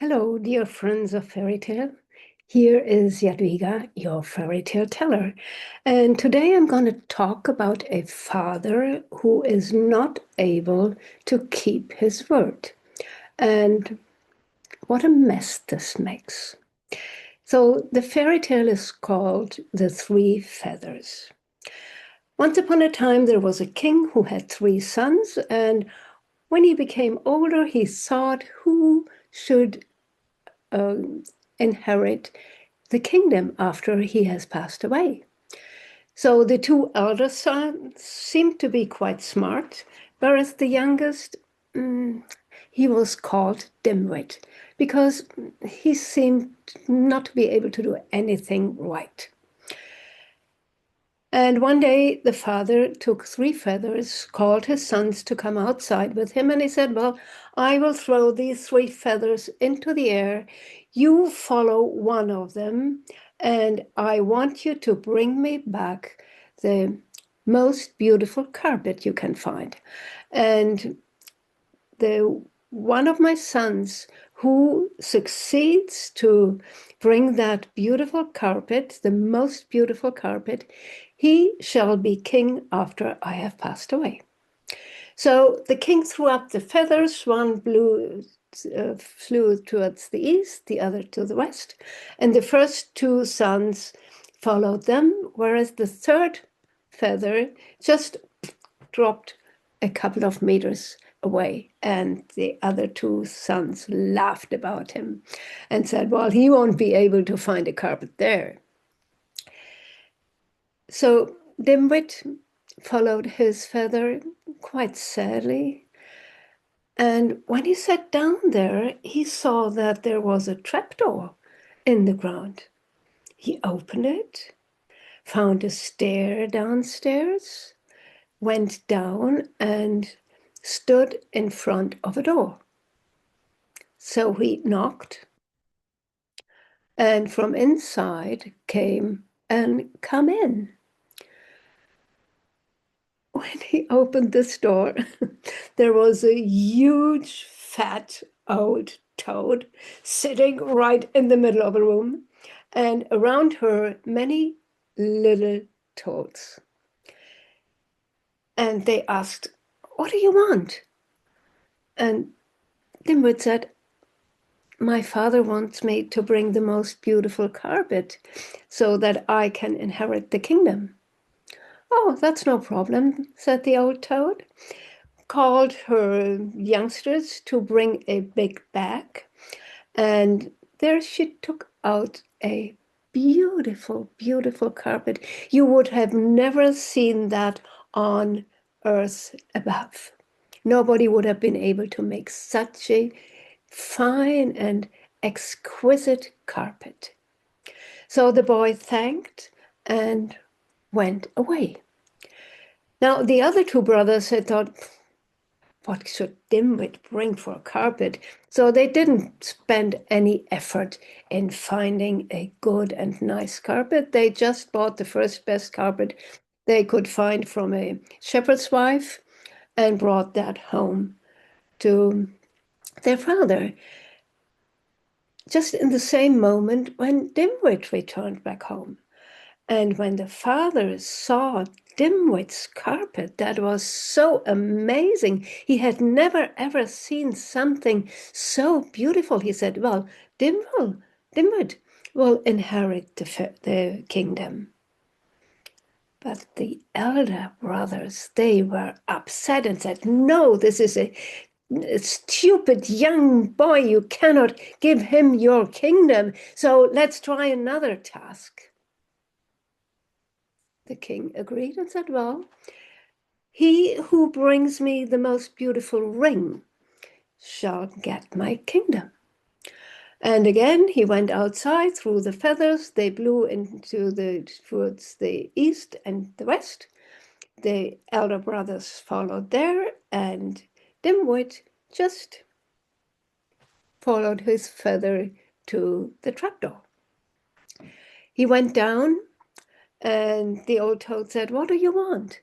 Hello, dear friends of fairy tale. Here is Jadwiga, your fairy tale teller. And today I'm going to talk about a father who is not able to keep his word and what a mess this makes. So the fairy tale is called The Three Feathers. Once upon a time, there was a king who had three sons, and when he became older, he thought who should uh, inherit the kingdom after he has passed away. So the two elder sons seemed to be quite smart, whereas the youngest, he was called Dimwit because he seemed not to be able to do anything right. And one day the father took three feathers, called his sons to come outside with him, and he said, well, I will throw these three feathers into the air. You follow one of them, and I want you to bring me back the most beautiful carpet you can find. And the one of my sons who succeeds to bring that beautiful carpet, the most beautiful carpet, he shall be king after I have passed away. So the king threw up the feathers, one flew towards the east, the other to the west, and the first two sons followed them, whereas the third feather just dropped a couple of meters away. And the other two sons laughed about him and said, well, he won't be able to find a carpet there. So Dimwit followed his feather quite sadly. And when he sat down there, he saw that there was a trapdoor in the ground. He opened it, found a stair downstairs, went down and stood in front of a door. So he knocked, and from inside came and come in. When he opened this door, there was a huge, fat, old toad sitting right in the middle of the room, and around her, many little toads. And they asked, what do you want? And Dimwit said, my father wants me to bring the most beautiful carpet so that I can inherit the kingdom. Oh, that's no problem, said the old toad. Called her youngsters to bring a big bag, and there she took out a beautiful, beautiful carpet. You would have never seen that on earth above. Nobody would have been able to make such a fine and exquisite carpet. So the boy thanked and went away. Now, the other two brothers had thought, what should Dimwit bring for a carpet? So they didn't spend any effort in finding a good and nice carpet. They just bought the first best carpet they could find from a shepherd's wife and brought that home to their father. Just in the same moment when Dimwit returned back home. And when the father saw Dimwit's carpet, that was so amazing. He had never ever seen something so beautiful. He said, well, Dimwit will inherit the kingdom. But the elder brothers, they were upset and said, no, this is a stupid young boy. You cannot give him your kingdom. So let's try another task. The king agreed and said, well, he who brings me the most beautiful ring shall get my kingdom. And again, he went outside, threw the feathers. They blew towards the east and the west. The elder brothers followed there, and Dimwit just followed his feather to the trapdoor. He went down, and the old toad said, what do you want?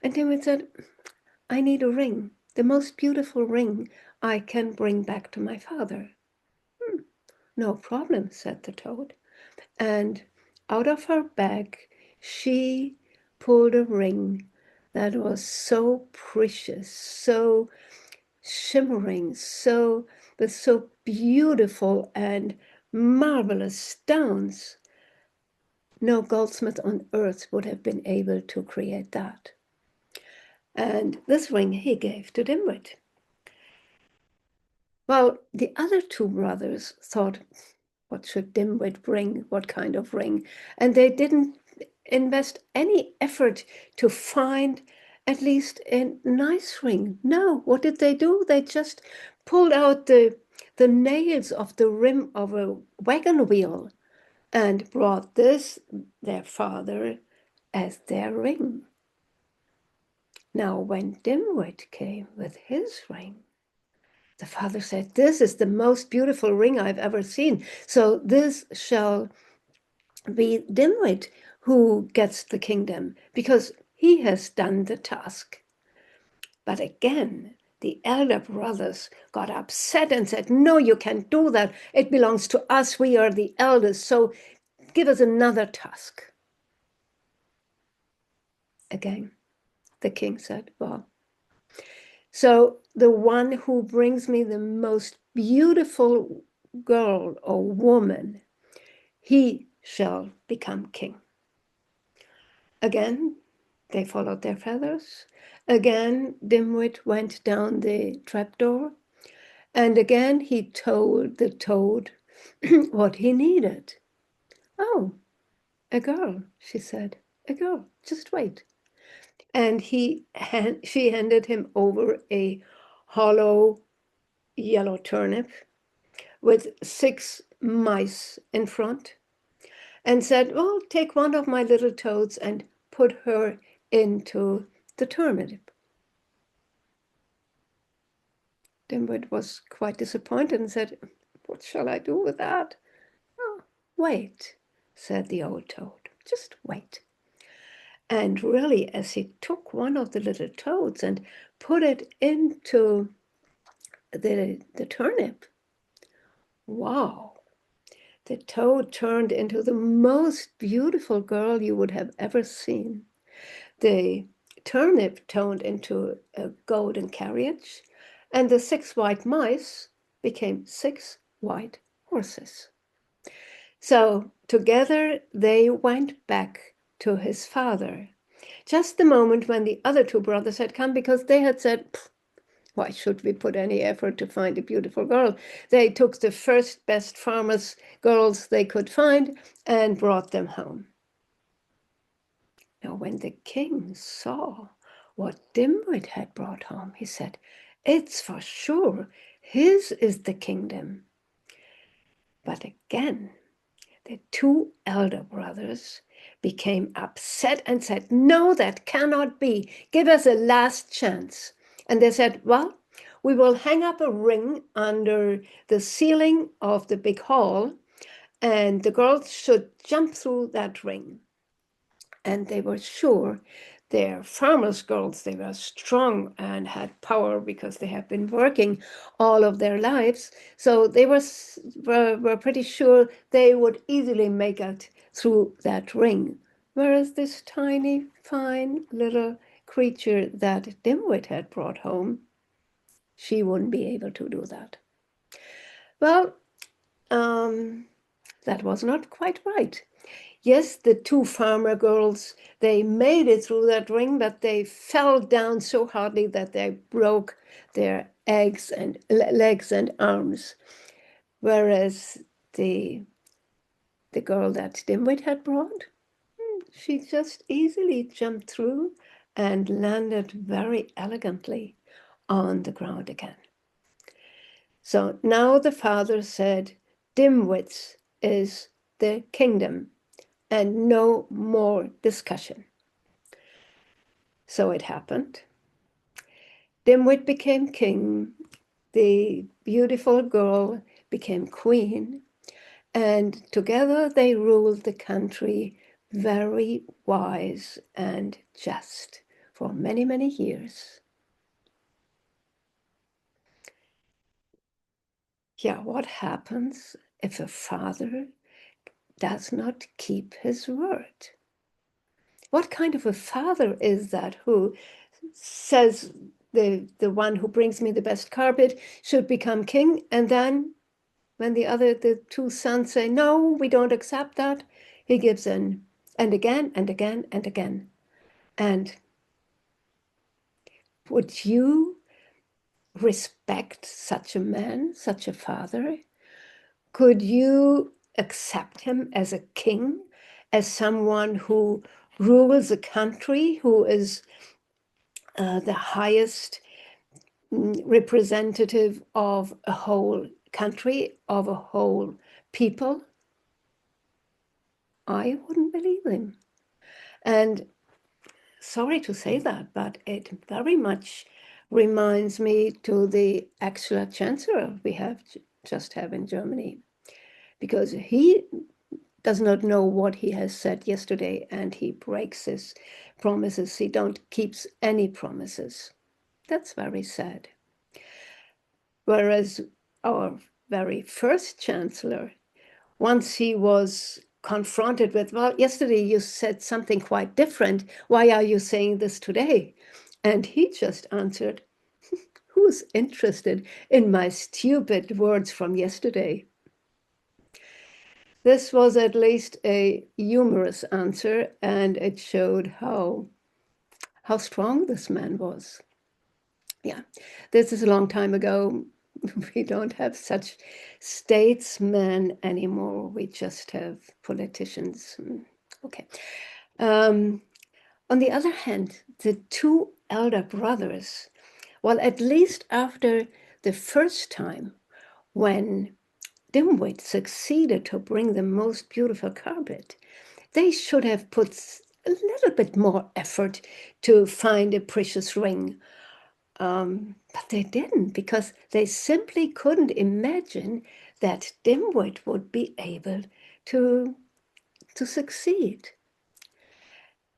And Dimwit said, I need a ring, the most beautiful ring I can bring back to my father. no problem, said the toad. And out of her bag, she pulled a ring that was so precious, so shimmering, so with so beautiful and marvelous stones. No goldsmith on earth would have been able to create that. And this ring he gave to Dimwit. Well, the other two brothers thought, what should Dimwit bring? What kind of ring? And they didn't invest any effort to find at least a nice ring. No, what did they do? They just pulled out the nails of the rim of a wagon wheel and brought this, their father, as their ring. Now, when Dimwit came with his ring, the father said, "This is the most beautiful ring I've ever seen. So this shall be Dimwit who gets the kingdom because he has done the task." But again, the elder brothers got upset and said, "No, you can't do that. It belongs to us. We are the eldest. So give us another task." Again, the king said, "Well, so the one who brings me the most beautiful girl or woman, he shall become king." Again, they followed their feathers. Again, Dimwit went down the trapdoor. And again, he told the toad what he needed. "Oh, a girl," she said. "A girl, just wait." And she handed him over a hollow yellow turnip with 6 mice in front and said, "Well, take one of my little toads and put her into the turnip." Dimwit was quite disappointed and said, "What shall I do with that?" "Oh, wait," said the old toad. "Just wait." And really, as he took one of the little toads and put it into the turnip, wow, the toad turned into the most beautiful girl you would have ever seen. The turnip turned into a golden carriage, and the 6 white mice became 6 white horses. So together they went back to his father, just the moment when the other two brothers had come, because they had said, "Why should we put any effort to find a beautiful girl?" They took the first best farmers' girls they could find and brought them home. Now, when the king saw what Dimwit had brought home, he said, "It's for sure, his is the kingdom." But again, the 2 elder brothers became upset and said, "No, that cannot be. Give us a last chance." And they said, "Well, we will hang up a ring under the ceiling of the big hall, and the girls should jump through that ring." And they were sure they're farmers' girls. They were strong and had power because they had been working all of their lives. So they were pretty sure they would easily make it through that ring. Whereas this tiny, fine little creature that Dimwit had brought home, she wouldn't be able to do that. Well, that was not quite right. Yes, the 2 farmer girls, they made it through that ring, but they fell down so hardly that they broke their legs and arms. Whereas the girl that Dimwit had brought, she just easily jumped through and landed very elegantly on the ground again. So now the father said, "Dimwit's is the kingdom," and no more discussion. So it happened. Dimwit became king. The beautiful girl became queen. And together they ruled the country very wise and just for many, many years. Yeah, what happens if a father does not keep his word? What kind of a father is that who says the one who brings me the best carpet should become king, and then when the two sons say, no, we don't accept that, he gives in, and again and again and again. And would you respect such a man, such a father? Could you accept him as a king, as someone who rules a country, who is the highest representative of a whole country, of a whole people? I wouldn't believe him. And sorry to say that, but it very much reminds me to the actual chancellor we have just have in Germany, because he does not know what he has said yesterday, and he breaks his promises. He don't keeps any promises. That's very sad. Whereas our very first chancellor, once he was confronted with, well, yesterday you said something quite different. Why are you saying this today? And he just answered, who's interested in my stupid words from yesterday? This was at least a humorous answer, and it showed how strong this man was. Yeah, this is a long time ago. We don't have such statesmen anymore. We just have politicians. Okay. On the other hand, the two elder brothers, well, at least after the first time when Dimwit succeeded to bring the most beautiful carpet, they should have put a little bit more effort to find a precious ring. But they didn't, because they simply couldn't imagine that Dimwit would be able to succeed.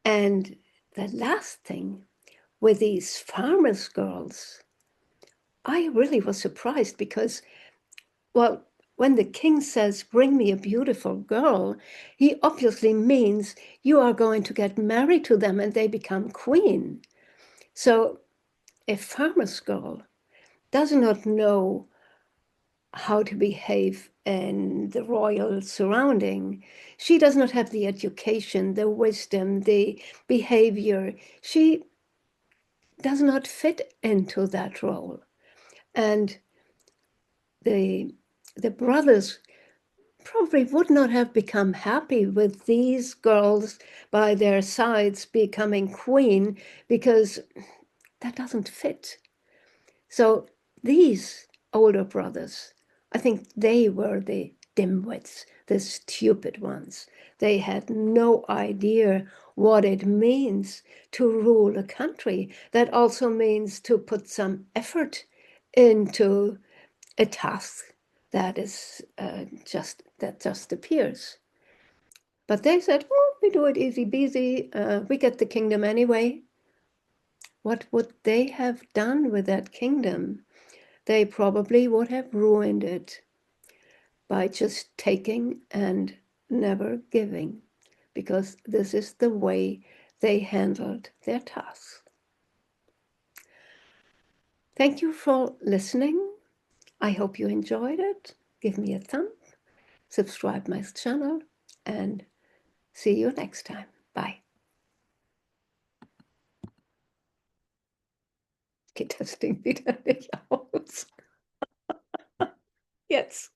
And the last thing with these farmers' girls, I really was surprised because, well, when the king says, bring me a beautiful girl, he obviously means you are going to get married to them and they become queen. So a farmer's girl does not know how to behave in the royal surrounding. She does not have the education, the wisdom, the behavior. She does not fit into that role. And the brothers probably would not have become happy with these girls by their sides becoming queen, because that doesn't fit. So these older brothers, I think they were the dimwits, the stupid ones. They had no idea what it means to rule a country. That also means to put some effort into a task that is just appears. But they said, well, we do it easy peasy. We get the kingdom anyway. What would they have done with that kingdom? They probably would have ruined it by just taking and never giving, because this is the way they handled their tasks. Thank you for listening. I hope you enjoyed it. Give me a thumb, subscribe my channel, and see you next time. Bye. Geht das Ding wieder nicht aus? Jetzt.